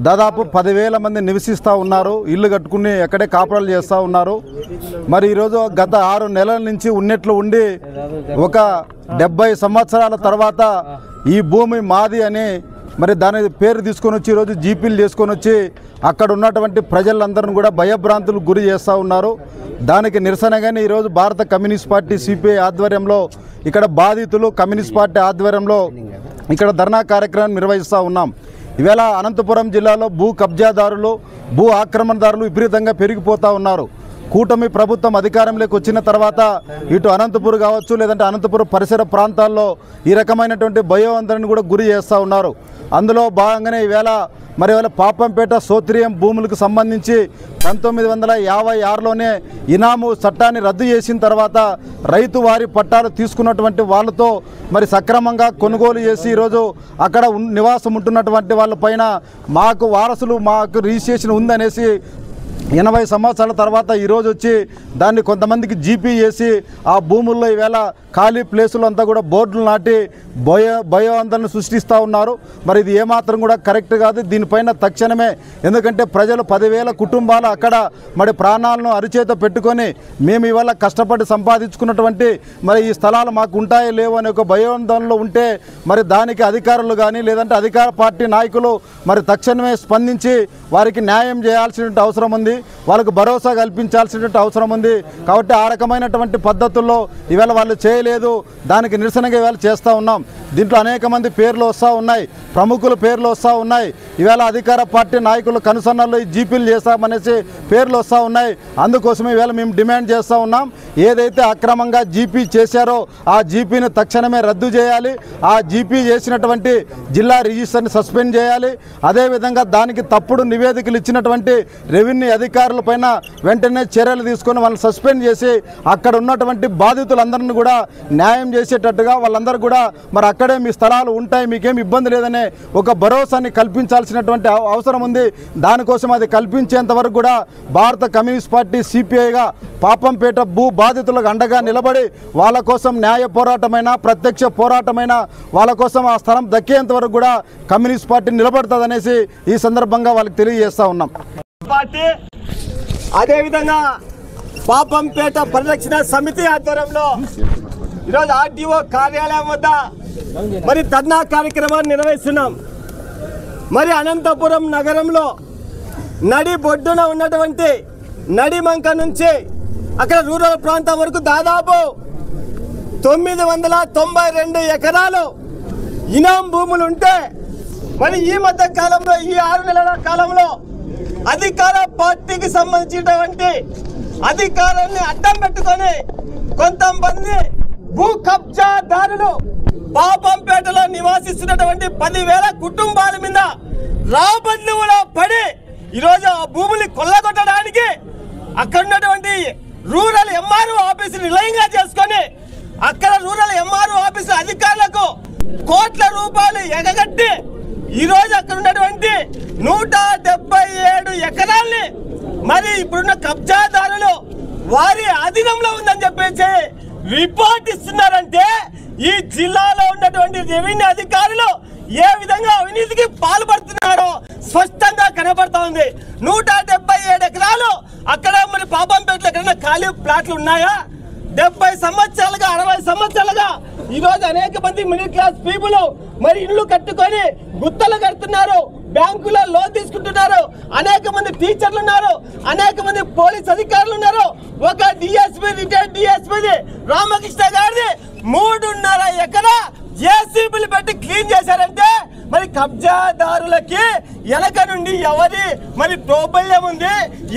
దాదాపు 10,000 మంది నివసిస్తూ ఉన్నారు. ఇల్లు కట్టుకుని ఎక్కడే కాపురాలు చేస్తూ ఉన్నారు. మరి ఈరోజు గత 6 నెలల నుంచి ఉన్నట్లు ఉండి ఒక 70 సంవత్సరాల తర్వాత ఈ భూమి మాది అని మరి దాని పేరు తీసుకొని వచ్చి ఈరోజు జీపీలు చేసుకొని వచ్చి అక్కడ ఉన్నటువంటి ప్రజలందరిని కూడా భయభ్రాంతులకు గురి చేస్తూ ఉన్నారు. దానికి నిరసనగానే ఈరోజు భారత కమ్యూనిస్ట్ పార్టీ సిపిఐ ఆధ్వర్యంలో ఇక్కడ బాధితులు కమ్యూనిస్ట్ పార్టీ ఆధ్వర్యంలో ఇక్కడ ధర్నా కార్యక్రమం నిర్వహిస్తూ ఉన్నాం. ఈవేళ అనంతపురం జిల్లాలో భూ కబ్జాదారులు భూ ఆక్రమణదారులు విపరీతంగా పెరిగిపోతూ ఉన్నారు. కూటమి ప్రభుత్వం అధికారంలోకి వచ్చిన తర్వాత ఇటు అనంతపురం కావచ్చు లేదంటే అనంతపురం పరిసర ప్రాంతాల్లో ఈ రకమైనటువంటి భయోందరణ కూడా గురి చేస్తూ ఉన్నారు. అందులో భాగంగానే ఈవేళ పాపంపేట సోత్రియం భూములకు సంబంధించి 1956లోనే ఇనాము చట్టాన్ని రద్దు చేసిన తర్వాత రైతు వారి పట్టాలు తీసుకున్నటువంటి వాళ్ళతో మరి సక్రమంగా కొనుగోలు చేసి ఈరోజు అక్కడ నివాసం ఉంటున్నటువంటి వాళ్ళపైన మాకు వారసులు మాకు రిజిస్ట్రేషన్ ఉందనేసి 80 సంవత్సరాల తర్వాత ఈరోజు వచ్చి దాన్ని కొంతమందికి జీపీ చేసి ఆ భూముల్లో ఈవేళ ఖాళీ ప్లేసులు అంతా కూడా బోర్డులు నాటి భయోందరణ సృష్టిస్తూ ఉన్నారు. మరి ఇది ఏమాత్రం కూడా కరెక్ట్ కాదు. దీనిపైన తక్షణమే ఎందుకంటే ప్రజలు 10,000 కుటుంబాలు అక్కడ మరి ప్రాణాలను అరిచేత పెట్టుకొని మేము ఇవాళ కష్టపడి సంపాదించుకున్నటువంటి మరి ఈ స్థలాలు మాకు ఉంటాయో లేవో అనే ఒక భయోందరణలో ఉంటే మరి దానికి అధికారులు కానీ లేదంటే అధికార పార్టీ నాయకులు మరి తక్షణమే స్పందించి వారికి న్యాయం చేయాల్సినటువంటి అవసరం ఉంది. వాళ్ళకు భరోసా కల్పించాల్సినటువంటి అవసరం ఉంది. కాబట్టి ఆ రకమైనటువంటి పద్ధతుల్లో ఇవాళ వాళ్ళు చేయలేదు. దానికి నిరసనగా ఇవాళ చేస్తూ ఉన్నాం. దీంట్లో అనేక మంది పేర్లు వస్తూ ఉన్నాయి, ప్రముఖుల పేర్లు వస్తూ ఉన్నాయి. ఇవాళ అధికార పార్టీ నాయకులు కనుసన్నల్లో జీపీలు చేస్తామనేసి పేర్లు వస్తూ ఉన్నాయి. అందుకోసమే ఇవాళ మేము డిమాండ్ చేస్తూ ఉన్నాం. ఏదైతే అక్రమంగా జీపీ చేశారో ఆ జీపీని తక్షణమే రద్దు చేయాలి. ఆ జీపీ చేసినటువంటి జిల్లా రిజిస్టర్ని సస్పెండ్ చేయాలి. అదేవిధంగా దానికి తప్పుడు నివేదికలు ఇచ్చినటువంటి రెవెన్యూ అధికారులపైన వెంటనే చర్యలు తీసుకొని వాళ్ళని సస్పెండ్ చేసి అక్కడ ఉన్నటువంటి బాధితులందరినీ కూడా న్యాయం చేసేటట్టుగా వాళ్ళందరూ కూడా మరి అక్కడే మీ స్థలాలు ఉంటాయి, మీకేం ఇబ్బంది లేదనే ఒక భరోసాని కల్పించాల్సినటువంటి అవసరం ఉంది. దానికోసం అది కల్పించేంత వరకు కూడా భారత కమ్యూనిస్ట్ పార్టీ సిపిఐగా పాపంపేట భూ బాధితులకు అండగా నిలబడి వాళ్ళ కోసం న్యాయ పోరాటమైనా ప్రత్యక్ష పోరాటమైనా వాళ్ళ కోసం ఆ స్థలం దక్కేంత వరకు కూడా కమ్యూనిస్ట్ పార్టీ నిలబడుతుందనేసి ఈ సందర్భంగా వాళ్ళకి తెలియజేస్తూ ఉన్నాం. పార్టీ అదేవిధంగా పాపంపేట పరిరక్షణ సమితి ఆధ్వర్యంలో ఈరోజు ఆర్టీఓ కార్యాలయం వద్ద మరి ధర్నా కార్యక్రమాన్ని నిర్వహిస్తున్నాం. మరి అనంతపురం నగరంలో నడి బొడ్డున ఉన్నటువంటి నడిమంక నుంచి అక్కడ రూరల్ ప్రాంతం వరకు దాదాపు 992 ఎకరాలు ఇనాం భూములు ఉంటే మరి ఈ మధ్య కాలంలో ఈ 6 నెలల కాలంలో అధికార పార్టీకి సంబంధించినటువంటి అధికారాన్ని అడ్డం పెట్టుకొని కొంతమంది భూ కబ్జాదారులు పాపంపేటలో నివాసిస్తున్నటువంటి 10,000 కుటుంబాల మీద రాబడ్లు పడి ఈరోజు ఆ భూములు కొల్లగొట్టడానికి అక్కడ ఉన్నటువంటి రూరల్ ఎంఆర్ఓ ఆఫీసు నిలయంగా చేసుకొని అక్కడ రూరల్ ఎంఆర్ఓ ఆఫీసు అధికారులకు కోట్ల రూపాయలు ఎగగట్టి ఈరోజు అక్కడ ఉన్నటువంటి 177 ఎకరాల్ని మరి ఇప్పుడున్న కబ్జాదారులు వారి అధీనంలో ఉందని చెప్పేసి రిపోర్ట్ ఇస్తున్నారంటే ఈ జిల్లాలో ఉన్నటువంటి రెవెన్యూ అధికారులు ఏ విధంగా అవినీతికి పాల్పడుతున్నారో స్పష్టంగా కనబడతా ఉంది. 177 ఎకరాలు అక్కడ మరి పాపంపేటలో ఎక్కడైనా ఖాళీ ప్లాట్లు ఉన్నాయా? 70 సంవత్సరాలుగా 60 సంవత్సరాలుగా ఈరోజు అనేక మంది మిడిల్ క్లాస్ పీపుల్ మరి ఇల్లు కట్టుకొని గుత్తలు కడుతున్నారు, బ్యాంకులో లోన్ తీసుకుంటున్నారు. అనేక మంది టీచర్లు ఉన్నారు, అనేక మంది పోలీస్ అధికారులు ఉన్నారు. ఒక డిఎస్పీ రిటైర్డ్ డిఎస్పీ రామకృష్ణ గారిని 3.5 ఎకరా జేసీబీలు పెట్టి క్లీన్ చేశారంటే మరి కబ్జాదారులకి వెనక నుండి ఎవరి మరి ప్రోబల్యం ఉంది,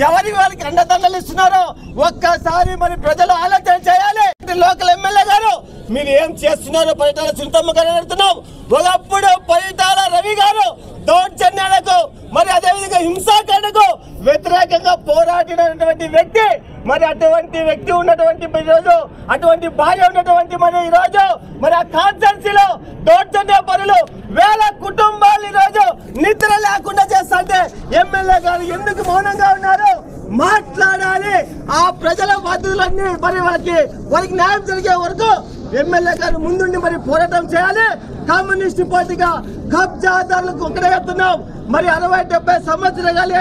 ఎవరి వాళ్ళకి అండదండలు ఇస్తున్నారో ఒక్కసారి మరి ప్రజలు ఆలోచన చేయాలి. లోకల్ ఎమ్మెల్యే గారు మీరు ఏం చేస్తున్నారో పరిటాల సునీతమ్మ గారు అడుగుతున్నాం. ఒకప్పుడు పరిటాల రవి గారు దౌర్జన్యాలకు మరి అదేవిధంగా హింసాకాండకు వ్యతిరేకంగా పోరాడినటువంటి వ్యక్తి. మరి అటువంటి వ్యక్తి ఉన్నటువంటి ఈరోజు అటువంటి భార్య ఉన్నటువంటి మరి ఈరోజు మరి ఆ కాన్స్టిట్యున్సీలో దౌర్జన్య పనులు 1000 కుటుంబాలు ఈరోజు నిద్ర లేకుండా చేస్తుంటే ఎమ్మెల్యే గారు ఎందుకు మౌనంగా ఉన్నారు? మాట్లాడాలి. ఆ ప్రజల బాధ్యతలన్నీ మరి వాళ్ళకి న్యాయం జరిగే వరకు ఎమ్మెల్యే గారు ముందుండి మరి పోరాటం చేయాలి. కమ్యూనిస్ట్ పార్టీగా కబ్జాదారులకు ఒకటే చెప్తున్నాం. మరి 60-70 సంవత్సరాలు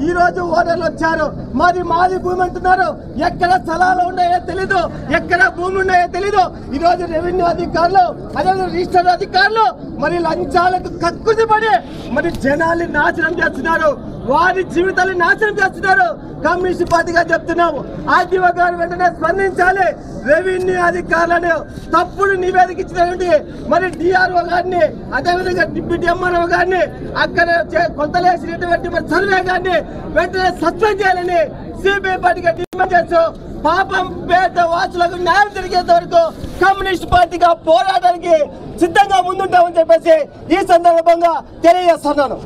ఈ రోజు ఓనర్లు వచ్చారు. మాది భూమి అంటున్నారు. ఎక్కడ స్థలాలు ఉన్నాయో తెలీదు, ఎక్కడ భూమి ఉన్నాయో తెలీదు. ఈ రోజు రెవెన్యూ అధికారులు, అదేవిధంగా రిజిస్టర్ అధికారులు మరి లంచాలకు కక్కుసిపడి మరి జనాల్ని నాశనం చేస్తున్నారు, వారి జీవితాన్ని నాశనం చేస్తున్నారు. కమ్యూనిస్ట్ పార్టీగా చెప్తున్నాము, ఆర్టీఓ గారు వెంటనే స్పందించాలి. రెవెన్యూ అధికారులను తప్పుడు నివేదిక ఇచ్చినటువంటి మరి డిఆర్ఓ గారిని, అదేవిధంగా డిప్యూటీ ఎంఆర్ఓ గారిని, అక్కడ కొంతలేసినటువంటి మరి సర్వే గారిని వెంటనే సస్పెండ్ చేయాలని సిపిఐ పార్టీగా డిమాండ్ చేస్తూ పాపం పేద వాసులకు న్యాయం జరిగేంత వరకు కమ్యూనిస్ట్ పార్టీగా పోరాటానికి సిద్ధంగా ముందుంటామని చెప్పేసి ఈ సందర్భంగా తెలియజేస్తున్నాను.